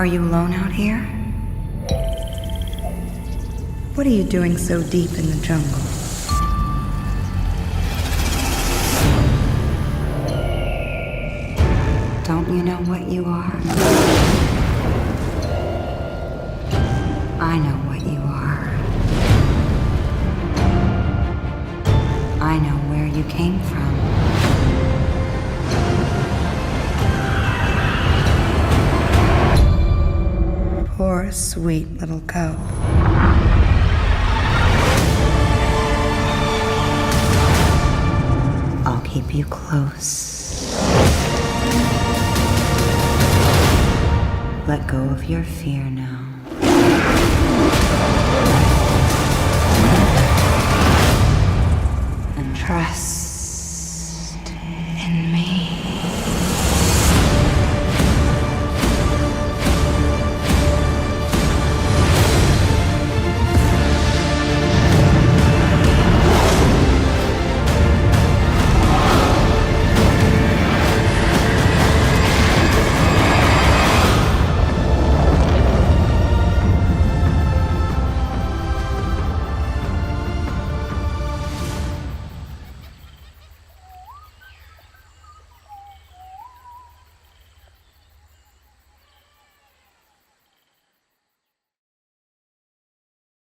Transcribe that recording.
Are you alone out here? What are you doing so deep in the jungle? Don't you know what you are? I know what you are. I know where you came from. Poor, sweet little goat. I'll keep you close. Let go of your fear now. And trust.